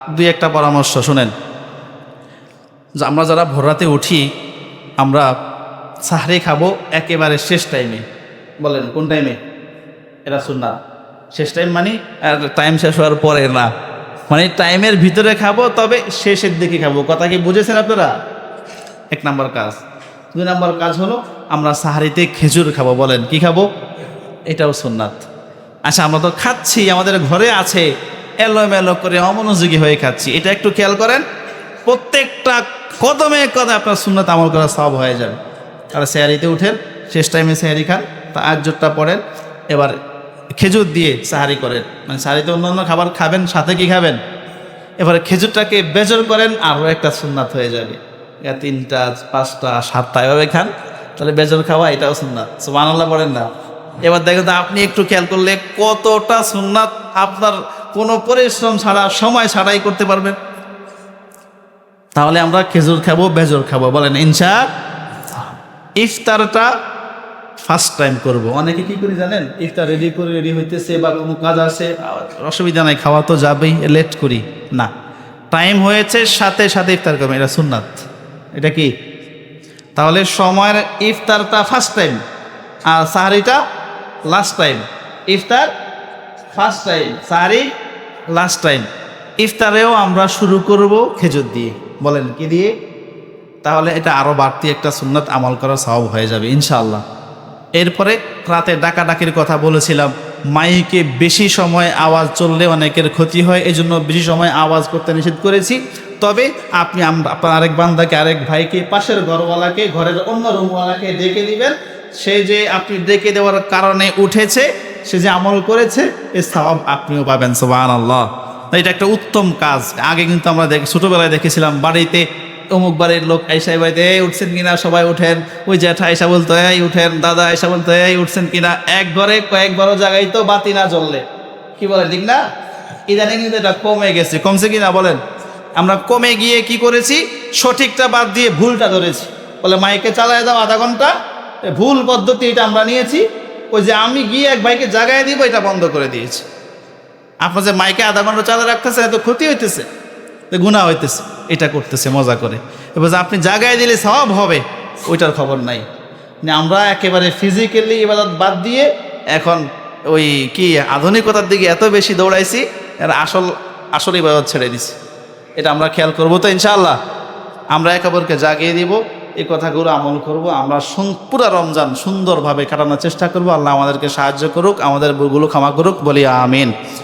দুই একটা পরামর্শ শুনেন। যে আমরা যারা ভোর রাতে উঠি, আমরা সাহরি খাবো একেবারে শেষ টাইমে। বলেন কোন টাইমে? এটা সুন্নাত। শেষ টাইম মানে টাইম শেষ হওয়ার পরে না, মানে টাইমের ভিতরে খাবো, তবে শেষের দিকে খাবো। কথা কি বুঝেছেন আপনারা? এক নাম্বার কাজ। দুই নাম্বার কাজ হলো আমরা সাহারিতে খেজুর খাবো। বলেন কি খাবো? এটাও সুন্নাত। আচ্ছা, আমরা তো খাচ্ছি, আমাদের ঘরে আছে, এলোমেলো করে অমনোযোগী হয়ে খাচ্ছি, এটা একটু খেয়াল করেন। প্রত্যেকটা কদমে কদমে আপনার সুন্নাত আমল করা সওয়াব হয়ে যাবে। আর সেহারিতে উঠেন, শেষ টাইমে সেহারি খান, তাহাজ্জুদটা পড়েন, এবার খেজুর দিয়ে সাহারি করেন। মানে সাহারিতে অন্যান্য খাবার খাবেন, সাথে কি খাবেন? এবারে খেজুরটাকে বেজর করেন, আরও একটা সুন্নাত হয়ে যাবে। তিনটা, পাঁচটা, সাতটা এভাবে খান, তাহলে বেজর খাওয়া এটাও সুন্নাত। সুবহানাল্লাহ পড়েন না? এবার দেখেন তো, আপনি একটু খেয়াল করলে কতটা সুন্নাত আপনার কোনো পরিশ্রম ছাড়া, সময় ছাড়াই করতে পারবেন। তাহলে আমরা খেজুর খাবো, বেজর খাবো। বলেন ইনশাআল্লাহ। ইফতারটা ফার্স্ট টাইম করব। অনেকে কি করি জানেন? ইফতার রেডি হইতেছে বা কোনো কাজ আছে, অসুবিধা নাই, খাওয়া তো যাবেই, লেট করি না। টাইম হয়েছে, সাথে সাথে ইফতার করবেন, এটা সুন্নাত। এটা কি? তাহলে সময়ের ইফতারটা ফার্স্ট টাইম, আর সাহারিটা লাস্ট টাইম। ইফতার ফার্স্ট টাইম, সাহারি লাস্ট টাইম। ইফতারেও আমরা শুরু করব খেজুর দিয়ে। বলেন কি দিয়ে? তাহলে এটা আরও বাড়তি একটা সুন্নাত আমল করা সওয়াব হয়ে যাবে ইনশাআল্লাহ। এরপরে রাতে ডাকাডাকির কথা বলেছিলাম। মাইকে বেশি সময় আওয়াজ চললে অনেকের ক্ষতি হয়, এই জন্য বেশি সময় আওয়াজ করতে নিষেধ করেছি। তবে আপনি আপনার আরেক বান্দাকে, আরেক ভাইকে, পাশের ঘরওয়ালাকে, ঘরের অন্য রুমওয়ালাকে ডেকে দিবেন। সে যে আপনি ডেকে দেওয়ার কারণে উঠেছে, সে যে আমল করেছে, এর সওয়াব আপনিও পাবেন। সুবহানাল্লাহ। এটা একটা উত্তম কাজ। আগে কিন্তু আমরা ছোটোবেলায় দেখেছিলাম, বাড়িতে অমুক বাড়ির লোক আয়সা বাড়িতে, এই উঠছেন কিনা, সবাই উঠেন। ওই জ্যাঠা আয়সা বলতো এই উঠেন, দাদা আয়সা বলতো এই উঠছেন কিনা। এক ঘরে কয়েক বড় জায়গায় তো বাতি না জ্বললে, কি বলেন ঠিক না? ইদানিং কিন্তু এটা কমে গেছে। কমছে কিনা বলেন? আমরা কমে গিয়ে কি করেছি? সঠিকটা বাদ দিয়ে ভুলটা ধরেছি। বলে মাইকে চালায় দাও আধা ঘন্টা, ভুল পদ্ধতি এটা আমরা নিয়েছি। ওই যে আমি গিয়ে এক ভাইকে জাগায় দিব, এটা বন্ধ করে দিয়েছি। আপনার যে মাইকে আধা ঘন্টা চালা রাখতেছে, এত ক্ষতি হইতেছে, গুনাহ হইতেছে, এটা করতেছে মজা করে। এবার আপনি জাগায় দিলে সওয়াব হবে, ওইটার খবর নাই। আমরা একেবারে ফিজিক্যালি ইবাদত বাদ দিয়ে এখন ওই কি আধুনিকতার দিকে এত বেশি দৌড়াইছি, আর আসল ইবাদত ছেড়ে দিছি। এটা আমরা খেয়াল করবো তো ইনশাআল্লাহ। আমরা একেবারে জাগিয়ে দিব, এই কথাগুলো আমল করব। আমরা পুরা রমজান সুন্দরভাবে কাটানোর চেষ্টা করব। আল্লাহ আমাদেরকে সাহায্য করুক, আমাদের ভুলগুলো ক্ষমা করুক, বলি আমিন।